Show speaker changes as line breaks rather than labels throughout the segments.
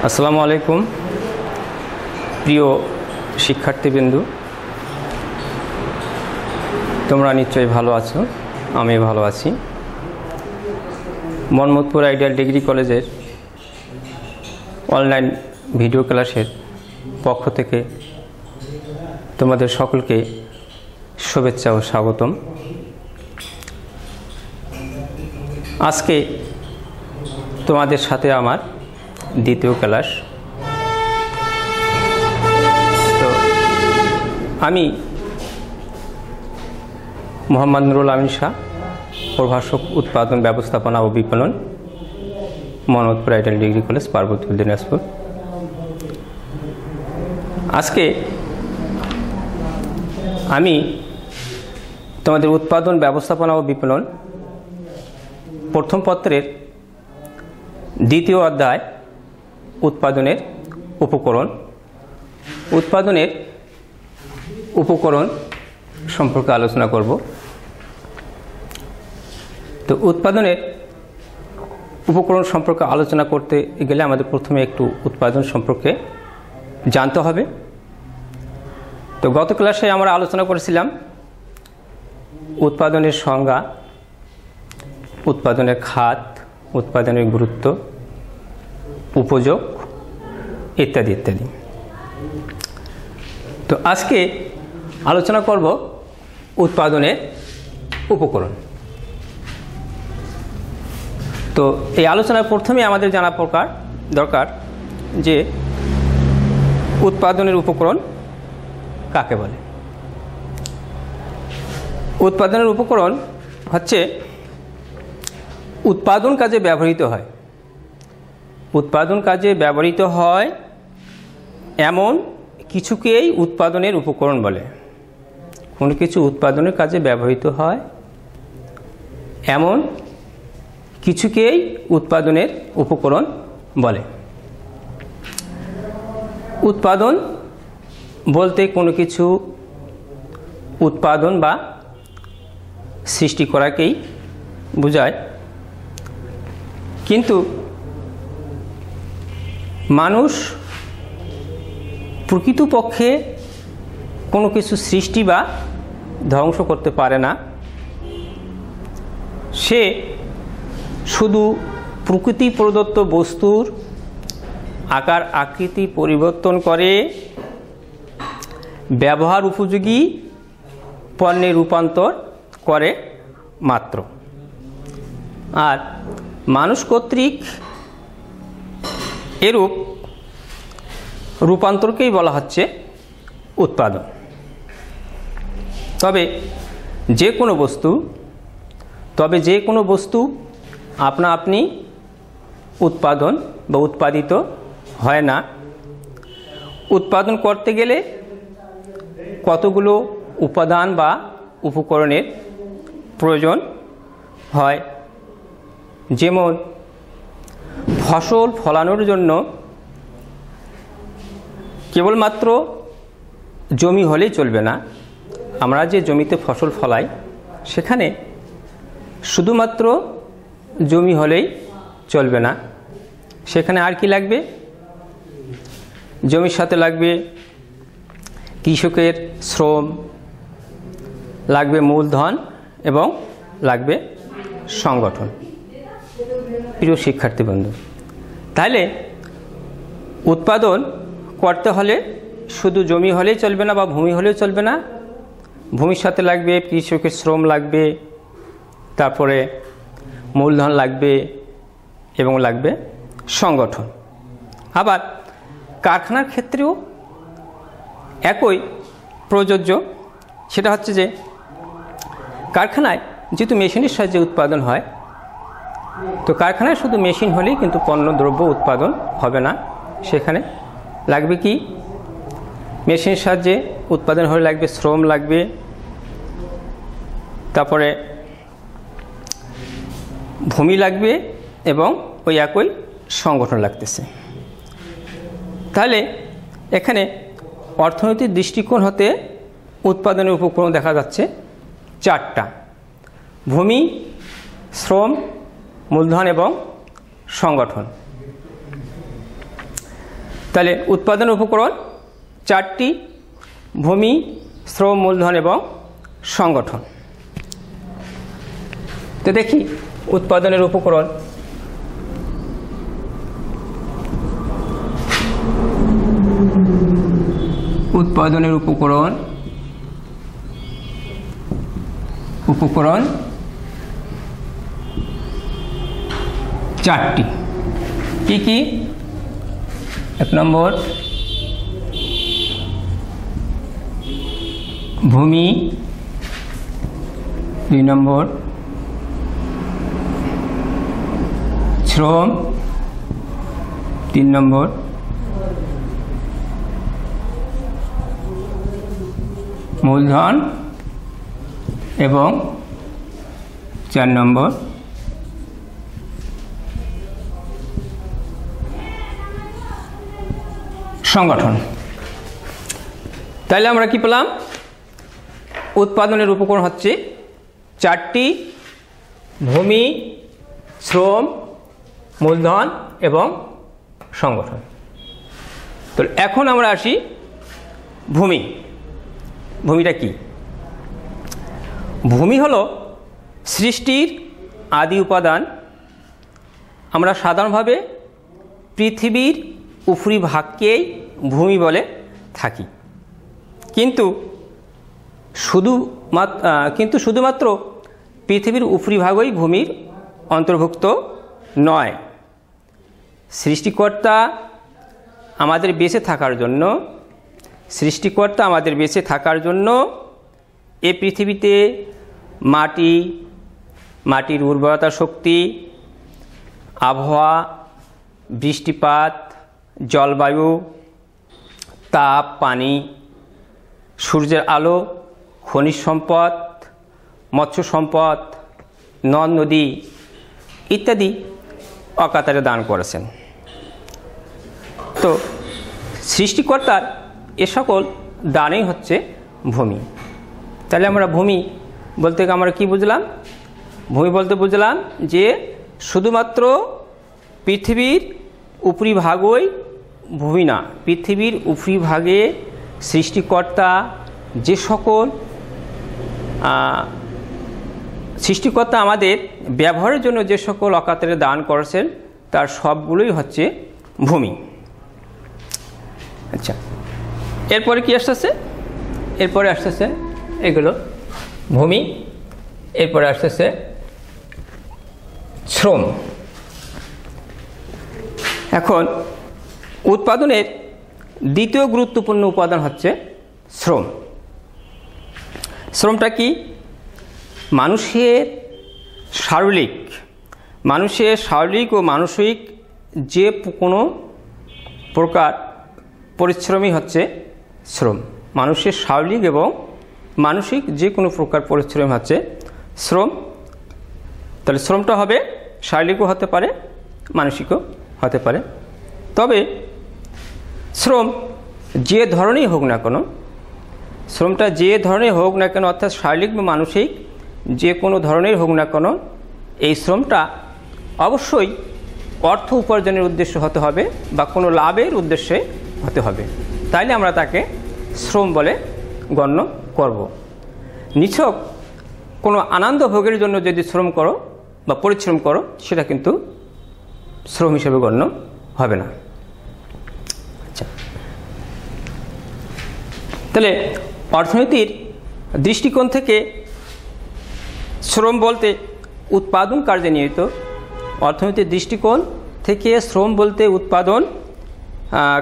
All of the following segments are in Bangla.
আসসালামু আলাইকুম প্রিয় শিক্ষার্থীবৃন্দু, তোমরা নিশ্চয়ই ভালো আছো, আমি ভালো আছি। মোহাম্মদপুর আইডিয়াল ডিগ্রি কলেজের অনলাইন ভিডিও ক্লাসের পক্ষ থেকে তোমাদের সকলকে শুভেচ্ছা ও স্বাগতম। আজকে তোমাদের সাথে আমার দ্বিতীয় ক্লাস। তো আমি মোহাম্মদ নুরুল আমিন শাহ, প্রভাষক উৎপাদন ব্যবস্থাপনা ও বিপণন, Mohammadpur ideal degree college, Parbatipur, Dinajpur. আজকে আমি তোমাদের উৎপাদন ব্যবস্থাপনা ও বিপণন প্রথম পত্রের দ্বিতীয় অধ্যায় উৎপাদনের উপকরণ সম্পর্কে আলোচনা করব। তো উৎপাদনের উপকরণ সম্পর্কে আলোচনা করতে গেলে আমাদের প্রথমে একটু উৎপাদন সম্পর্কে জানতে হবে। তো গত ক্লাসে আমরা আলোচনা করেছিলাম উৎপাদনের সংজ্ঞা, উৎপাদনের খাত, উৎপাদনের গুরুত্ব, উপযোগ ইত্যাদি ইত্যাদি। তো আজকে আলোচনা করব উৎপাদনের উপকরণ। তো এই আলোচনার প্রথমে আমাদের জানা দরকার যে উৎপাদনের উপকরণ কাকে বলে। উৎপাদনের উপকরণ হচ্ছে উৎপাদন কাজে ব্যবহৃত হয়। উৎপাদন কাজে ব্যবহৃত হয় এমন কিছুকেই উৎপাদনের উপকরণ বলে। কোনো কিছু উৎপাদনের কাজে ব্যবহৃত হয় এমন কিছুকেই উৎপাদনের উপকরণ বলে। উৎপাদন বলতে কোনো কিছু উৎপাদন বা সৃষ্টি করাকেই বোঝায়, কিন্তু মানুষ প্রকৃতপক্ষে কোনো কিছু সৃষ্টি বা ধ্বংস করতে পারে না। সে শুধু প্রকৃতি প্রদত্ত বস্তুর আকার আকৃতি পরিবর্তন করে ব্যবহার উপযোগী পণ্যে রূপান্তর করে মাত্র। আর মানুষ কর্তৃক এরূপ রূপান্তরকেই বলা হচ্ছে উৎপাদন। তবে যে কোনো বস্তু আপনা আপনি উৎপাদন বা উৎপাদিত হয় না। উৎপাদন করতে গেলে কতগুলো উপাদান বা উপকরণের প্রয়োজন হয়। যেমন ফসল ফলানোর জন্য কেবলমাত্র জমি হলেই চলবে না। আমরা যে জমিতে ফসল ফলাই সেখানে শুধুমাত্র জমি হলেই চলবে না, সেখানে আর কি লাগবে? জমির সাথে লাগবে কৃষকের শ্রম, লাগবে মূলধন এবং লাগবে সংগঠন। প্রিয় শিক্ষার্থীবৃন্দ, তাহলে উৎপাদন করতে হলে শুধু জমি হলেই চলবে না বা ভূমি হলেও চলবে না। ভূমির সাথে লাগবে কৃষকের শ্রম লাগবে, তারপরে মূলধন লাগবে এবং লাগবে সংগঠন। আবার কারখানার ক্ষেত্রেও একই প্রযোজ্য। সেটা হচ্ছে যে কারখানায় যেহেতু মেশিনের সাহায্যে উৎপাদন হয়, তো কারখানায় শুধু মেশিন হলেই কিন্তু পণ্য দ্রব্য উৎপাদন হবে না। সেখানে লাগবে কি? মেশিনের সাহায্যে উৎপাদন হলে লাগবে শ্রম লাগবে, তারপরে ভূমি লাগবে এবং ওই একই সংগঠন লাগতেছে। তাহলে এখানে অর্থনৈতিক দৃষ্টিকোণ হতে উৎপাদনের উপকরণ দেখা যাচ্ছে চারটা: ভূমি, শ্রম, মূলধন এবং সংগঠন। তাহলে উৎপাদনের উপকরণ চারটি: ভূমি, শ্রম, মূলধন এবং সংগঠন। তো দেখি উৎপাদনের উপকরণ। উৎপাদনের উপকরণ চারটি। কি কি? 1 নম্বর ভূমি, 2 নম্বর শ্রম, 3 নম্বর মূলধন এবং 4 নম্বর সংগঠন। তাহলে আমরা কি পেলাম? উৎপাদনের উপকরণ হচ্ছে চারটি: ভূমি, শ্রম, মূলধন এবং সংগঠন। তো এখন আমরা আসি ভূমি। ভূমিটা কি? ভূমি হলো সৃষ্টির আদি উপাদান। আমরা সাধারণভাবে পৃথিবীর উপরিভাগকেই ভূমি বলে থাকি, কিন্তু শুধুমাত্র পৃথিবীর উপরিভাগই ভূমির অন্তর্ভুক্ত নয়। সৃষ্টিকর্তা আমাদের বেঁচে থাকার জন্য এই পৃথিবীতে মাটির উর্বরতা শক্তি, আবহাওয়া, বৃষ্টিপাত, জলবায়ু, তাপ, পানি, সূর্যের আলো, খনিজ সম্পদ, মৎস্য সম্পদ, নদ নদী ইত্যাদি অকাতরে দান করেছেন। তো সৃষ্টিকর্তার এ সকল দানই হচ্ছে ভূমি। তাহলে আমরা ভূমি বলতে আমরা কি বুঝলাম? ভূমি বলতে বুঝলাম যে শুধুমাত্র পৃথিবীর উপরিভাগই ভূমি না, পৃথিবীর উপরিভাগে সৃষ্টিকর্তা আমাদের ব্যবহারের জন্য যে সকল অকাতরে দান করেছেন তার সবগুলোই হচ্ছে ভূমি। আচ্ছা, এরপরে কি আসতেছে? এরপরে আসতেছে এগুলো ভূমি, এরপরে আসতেছে শ্রম। এখন উৎপাদনের দ্বিতীয় গুরুত্বপূর্ণ উপাদান হচ্ছে শ্রম। শ্রমটা কি? মানুষের শারীরিক ও মানসিক যে কোনো প্রকার পরিশ্রমই হচ্ছে শ্রম। মানুষের শারীরিক এবং মানসিক যে কোনো প্রকার পরিশ্রম হচ্ছে শ্রম। তাহলে শ্রমটা হবে শারীরিকও হতে পারে, মানসিকও হতে পারে। তবে শ্রম যে ধরনেরই হোক না কেন, শ্রমটা যে ধরনের হোক না কেন, অর্থাৎ শারীরিক বা মানসিক যে কোনো ধরনের হোক না কেন, এই শ্রমটা অবশ্যই অর্থ উপার্জনের উদ্দেশ্য হতে হবে বা কোনো লাভের উদ্দেশ্যে হতে হবে। তাইলে আমরা তাকে শ্রম বলে গণ্য করব। নিছক কোনো আনন্দ ভোগের জন্য যদি শ্রম করো বা পরিশ্রম করো, সেটা কিন্তু শ্রম হিসেবে গণ্য হবে না। আচ্ছা, তাহলে অর্থনীতির দৃষ্টিকোণ থেকে শ্রম বলতে উৎপাদন কার্যে নিয়োজিত, অর্থনীতির দৃষ্টিকোণ থেকে শ্রম বলতে উৎপাদন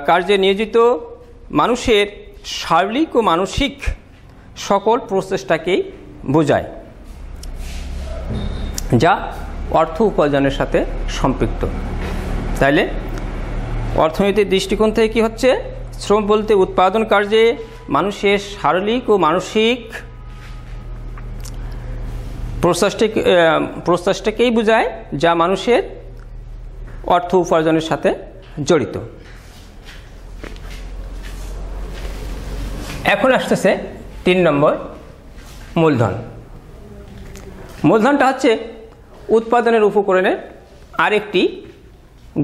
কার্যে নিয়োজিত মানুষের শারীরিক ও মানসিক সকল প্রচেষ্টাকেই বোঝায়, যা অর্থ উপার্জনের সাথে সম্পৃক্ত। তাইলে অর্থনীতির দৃষ্টিকোণ থেকে কি হচ্ছে? শ্রম বলতে উৎপাদন কার্যে মানুষের শারীরিক ও মানসিক প্রচেষ্টাকেই বোঝায়, যা মানুষের অর্থ উপার্জনের সাথে জড়িত। এখন আসতেছে 3 নম্বর মূলধন। মূলধনটা হচ্ছে উৎপাদনের উপকরণের আরেকটি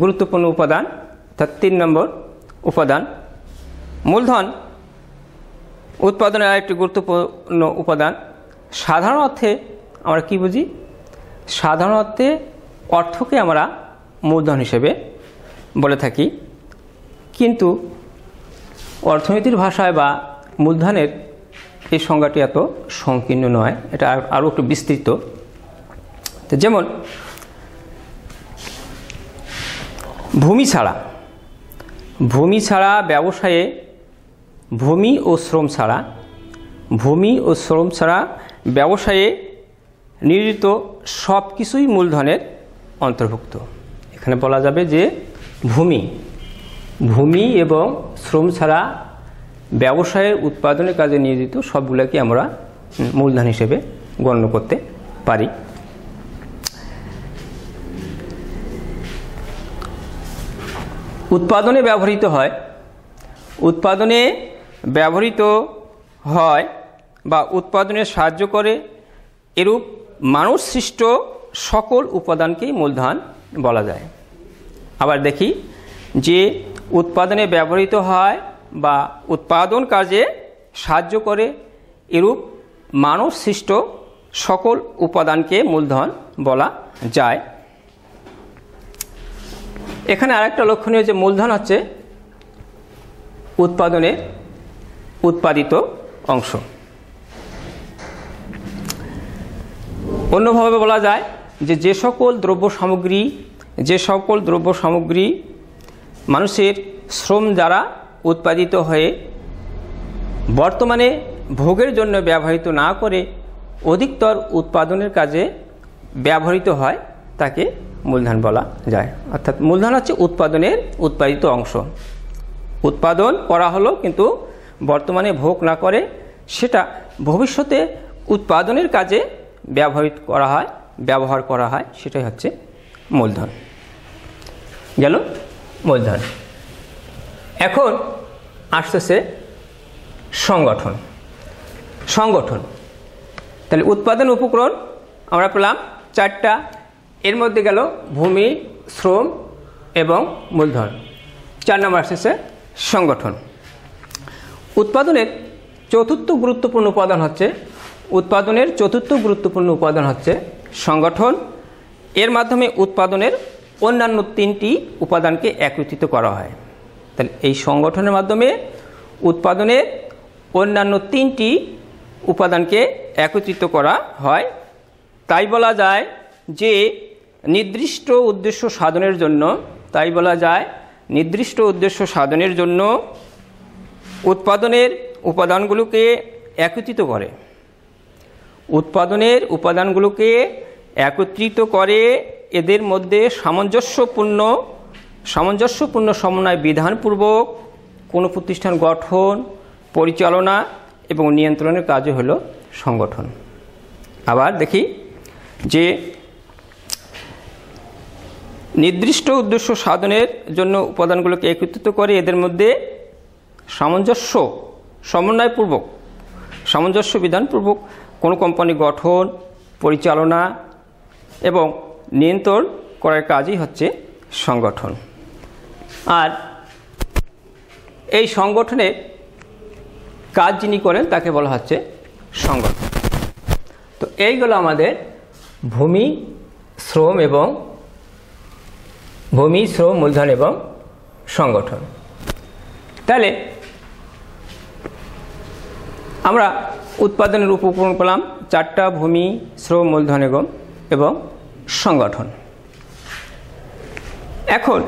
গুরুত্বপূর্ণ উপাদান, অর্থাৎ 3 নম্বর উপাদান। মূলধন উৎপাদনের আরেকটি গুরুত্বপূর্ণ উপাদান। সাধারণ অর্থে আমরা কি বুঝি? সাধারণ অর্থে অর্থকে আমরা মূলধন হিসেবে বলে থাকি, কিন্তু অর্থনীতির ভাষায় বা মূলধনের এই সংজ্ঞাটি এত সংকীর্ণ নয়, এটা আরও একটু বিস্তৃত। তো যেমন ভূমি ছাড়া ব্যবসায়ে ভূমি ও শ্রম ছাড়া ব্যবসায়ে নিয়োজিত সব কিছুই মূলধনের অন্তর্ভুক্ত। এখানে বলা যাবে যে ভূমি এবং শ্রম ছাড়া ব্যবসায়ের উৎপাদনের কাজে নিয়োজিত সবগুলোকে আমরা মূলধন হিসেবে গণ্য করতে পারি। উৎপাদনে ব্যবহৃত হয় বা উৎপাদনে সাহায্য করে এরূপ মানুষ সৃষ্ট সকল উপাদানকেই মূলধন বলা যায়। আবার দেখি যে উৎপাদনে ব্যবহৃত হয় বা উৎপাদন কাজে সাহায্য করে এরূপ মানুষ সৃষ্ট সকল উপাদানকে মূলধন বলা যায়। এখানে আরেকটা লক্ষণীয় যে মূলধন হচ্ছে উৎপাদনের উৎপাদিত অংশ। অন্যভাবে বলা যায় যে সকল দ্রব্য সামগ্রী মানুষের শ্রম দ্বারা উৎপাদিত হয়ে বর্তমানে ভোগের জন্য ব্যবহৃত না করে অধিকতর উৎপাদনের কাজে ব্যবহৃত হয় তাকে মূলধন বলা যায়। অর্থাৎ মূলধন হচ্ছে উৎপাদনের উৎপাদিত অংশ। উৎপাদন করা হলো কিন্তু বর্তমানে ভোগ না করে সেটা ভবিষ্যতে উৎপাদনের কাজে ব্যবহার করা হয় সেটাই হচ্ছে মূলধন। গেল মূলধন। এখন আসতেছে সংগঠন। তাহলে উৎপাদন উপকরণ আমরা পেলাম 4টা, এর মধ্যে গেল ভূমি, শ্রম এবং মূলধন। 4 নম্বর আসতেছে সংগঠন। উৎপাদনের চতুর্থ গুরুত্বপূর্ণ উপাদান হচ্ছে সংগঠন। এর মাধ্যমে উৎপাদনের অন্যান্য 3টি উপাদানকে একত্রিত করা হয়। তাহলে এই সংগঠনের মাধ্যমে উৎপাদনের অন্যান্য 3টি উপাদানকে একত্রিত করা হয়। তাই বলা যায় যে নির্দিষ্ট উদ্দেশ্য সাধনের জন্য উৎপাদনের উপাদানগুলোকে একত্রিত করে এদের মধ্যে সামঞ্জস্যপূর্ণ সমন্বয় বিধানপূর্বক কোনো প্রতিষ্ঠান গঠন, পরিচালনা এবং নিয়ন্ত্রণের কাজই হলো সংগঠন। আবার দেখি যে নির্দিষ্ট উদ্দেশ্য সাধনের জন্য উপাদানগুলোকে একত্রিত করে এদের মধ্যে সামঞ্জস্য বিধানপূর্বক কোনো কোম্পানি গঠন, পরিচালনা এবং নিয়ন্ত্রণ করার কাজই হচ্ছে সংগঠন। আর এই সংগঠনের কাজ যিনি করেন তাকে বলা হচ্ছে সংগঠন। তো এইগুলো আমাদের ভূমি, শ্রম, মূলধন এবং সংগঠন। তাহলে আমরা উৎপাদনের উপকরণ পেলাম 4টা, ভূমি, শ্রম, মূলধন এবং সংগঠন। এখন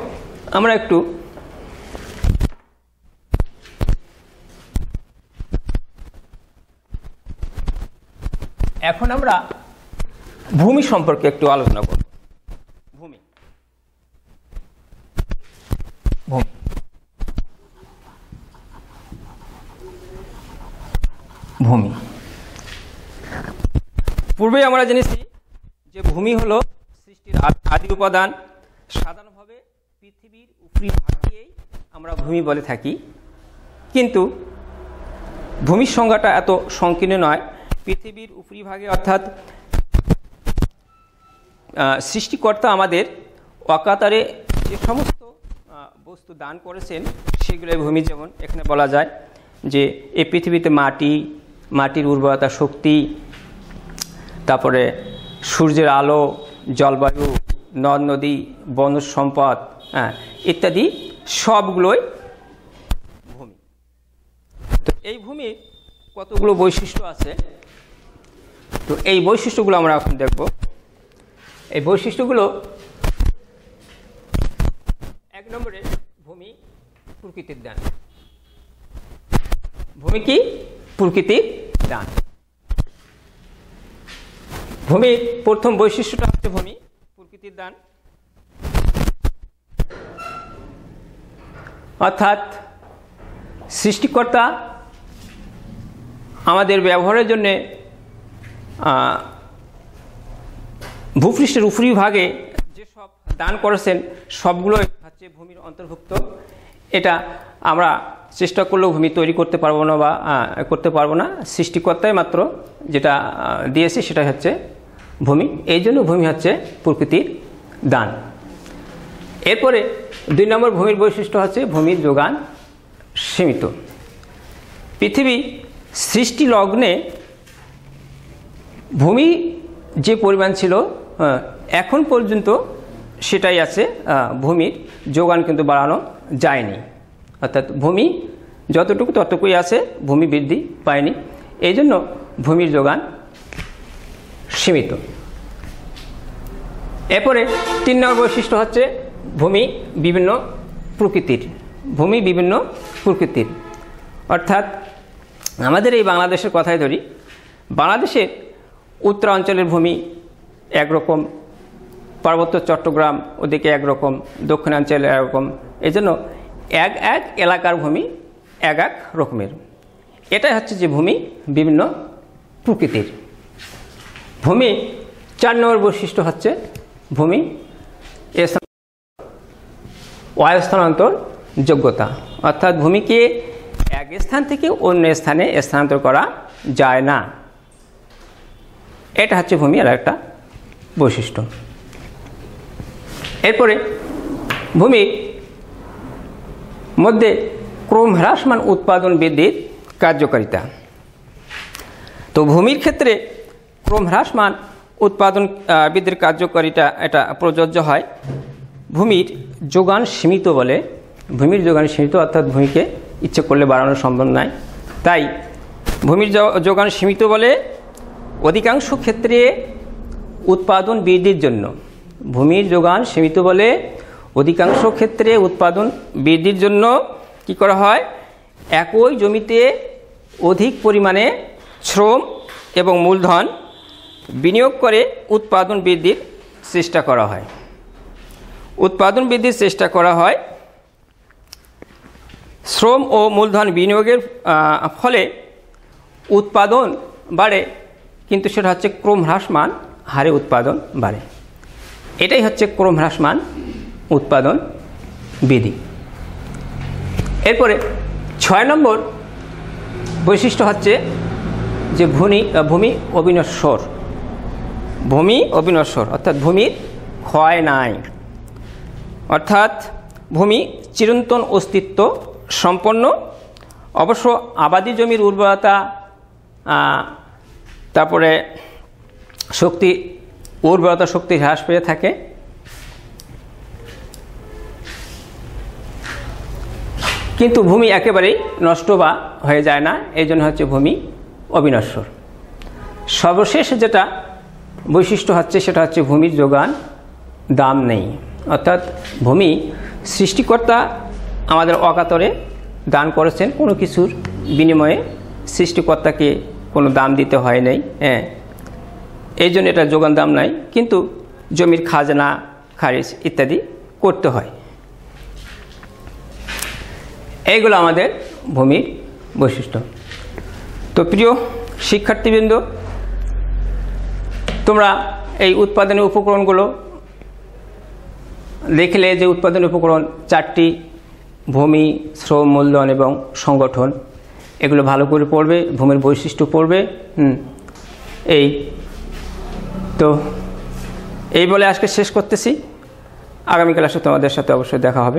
আমরা ভূমি সম্পর্কে একটু আলোচনা করব। ভূমি পূর্বে আমরা জেনেছি যে ভূমি হলো সৃষ্টির আদি উপাদান। সাধারণভাবে পৃথিবীর উপরিভাগকেই আমরা ভূমি বলে থাকি, কিন্তু ভূমির সংজ্ঞাটা এত সংকীর্ণ নয়। পৃথিবীর উপরিভাগে অর্থাৎ সৃষ্টিকর্তা আমাদের অকাতরে যে সমস্ত বস্তু দান করেছেন সেগুলোই ভূমি। যেমন এখানে বলা যায় যে এই পৃথিবীতে মাটির উর্বরতা শক্তি, তারপরে সূর্যের আলো, জলবায়ু, নদ নদী, বনজ সম্পদ ইত্যাদি সবগুলোই ভূমি। তো এই ভূমির কতগুলো বৈশিষ্ট্য আছে, তো এই বৈশিষ্ট্যগুলো আমরা এখন দেখব। এই বৈশিষ্ট্যগুলো, 1 নম্বরে ভূমি প্রকৃতির দান। ভূমি কি? প্রকৃতির দান। ভূমির প্রথম বৈশিষ্ট্যটা হচ্ছে ভূমি প্রকৃতির দান, অর্থাৎ সৃষ্টিকর্তা আমাদের ব্যবহারের জন্যে ভূপৃষ্ঠের উপরিভাগে যেসব দান করেছেন সবগুলোই হচ্ছে ভূমির অন্তর্ভুক্ত। এটা আমরা চেষ্টা করলেও ভূমি তৈরি করতে পারবো না বা করতে পারবো না। সৃষ্টিকর্তাই মাত্র যেটা দিয়েছে সেটাই হচ্ছে ভূমি। এই জন্য ভূমি হচ্ছে প্রকৃতির দান। এরপরে 2 নম্বর ভূমির বৈশিষ্ট্য হচ্ছে ভূমির যোগান সীমিত। পৃথিবী সৃষ্টি লগ্নে ভূমি যে পরিমাণ ছিল এখন পর্যন্ত সেটাই আছে, ভূমির যোগান কিন্তু বাড়ানো যায়নি। অর্থাৎ ভূমি যতটুকু ততটুকুই আছে, ভূমি বৃদ্ধি পায়নি। এই জন্য ভূমির যোগান সীমিত। এরপরে 3 নম্বর বৈশিষ্ট্য হচ্ছে ভূমি বিভিন্ন প্রকৃতির। ভূমি বিভিন্ন প্রকৃতির অর্থাৎ আমাদের এই বাংলাদেশের কথাই ধরি, বাংলাদেশের উত্তরাঞ্চলের ভূমি একরকম, পার্বত্য চট্টগ্রাম ওদিকে একরকম, দক্ষিণাঞ্চলে একরকম। এই জন্য এক এলাকার ভূমি এক রকমের। এটাই হচ্ছে যে ভূমি বিভিন্ন প্রকৃতির। ভূমি 4 নম্বর বৈশিষ্ট্য হচ্ছে ভূমি বায়ু স্থানান্তর যোগ্যতা, অর্থাৎ ভূমিকে এক স্থান থেকে অন্য স্থানে স্থানান্তর করা যায় না। এটা হচ্ছে ভূমির একটা বৈশিষ্ট্য। এরপরে ভূমির মধ্যে ক্রম হ্রাসমান উৎপাদন বৃদ্ধির কার্যকারিতা। তো ভূমির ক্ষেত্রে ক্রম হ্রাসমান উৎপাদন বৃদ্ধির কার্যকারিতা এটা প্রযোজ্য হয়। ভূমির যোগান সীমিত বলে, ভূমির যোগান সীমিত অর্থাৎ ভূমিকে ইচ্ছে করলে বাড়ানো সম্ভব নয়। তাই ভূমির যোগান সীমিত বলে অধিকাংশ ক্ষেত্রে উৎপাদন বৃদ্ধির জন্য, ভূমির যোগান সীমিত বলে অধিকাংশ ক্ষেত্রে উৎপাদন বৃদ্ধির জন্য কি করা হয়, একই জমিতে অধিক পরিমাণে শ্রম এবং মূলধন বিনিয়োগ করে উৎপাদন বৃদ্ধির চেষ্টা করা হয়। উৎপাদন বৃদ্ধির চেষ্টা করা হয়। শ্রম ও মূলধন বিনিয়োগের ফলে উৎপাদন বাড়ে, কিন্তু সেটা হচ্ছে ক্রম হ্রাসমান হারে উৎপাদন বাড়ে। এটাই হচ্ছে ক্রম হ্রাসমান উৎপাদন বৃদ্ধি। এরপরে 6 নম্বর বৈশিষ্ট্য হচ্ছে যে ভূমি অবিনশ্বর। ভূমি অবিনশ্বর অর্থাৎ ভূমির ক্ষয় নাই, অর্থাৎ ভূমি চিরন্তন অস্তিত্ব সম্পন্ন। অবশ্য আবাদি জমির উর্বরতা, তারপরে উর্বরতা শক্তি হ্রাস পেয়ে থাকে। কিন্তু ভূমি একেবারেই নষ্ট বা হয়ে যায় না, এই জন্য হচ্ছে ভূমি অবিনশ্বর। সর্বশেষ যেটা বৈশিষ্ট্য হচ্ছে সেটা হচ্ছে ভূমির যোগান দাম নেই, অর্থাৎ ভূমি সৃষ্টিকর্তা আমাদের অকাতরে দান করেছেন, কোনো কিছুর বিনিময়ে সৃষ্টিকর্তাকে কোনো দাম দিতে হয় নাই। এই জন্য এটা যোগান দাম নাই, কিন্তু জমির খাজনা খারিজ ইত্যাদি করতে হয়। এইগুলো আমাদের ভূমির বৈশিষ্ট্য। তো প্রিয় শিক্ষার্থীবৃন্দ, তোমরা এই উৎপাদনের উপকরণগুলো দেখলে যে উৎপাদনের উপকরণ 4টি, ভূমি, শ্রম, মূলধন এবং সংগঠন। এগুলো ভালো করে পড়বে, ভূমির বৈশিষ্ট্য পড়বে। এই বলে আজকে শেষ করতেছি। আগামী ক্লাসে তোমাদের সাথে অবশ্যই দেখা হবে।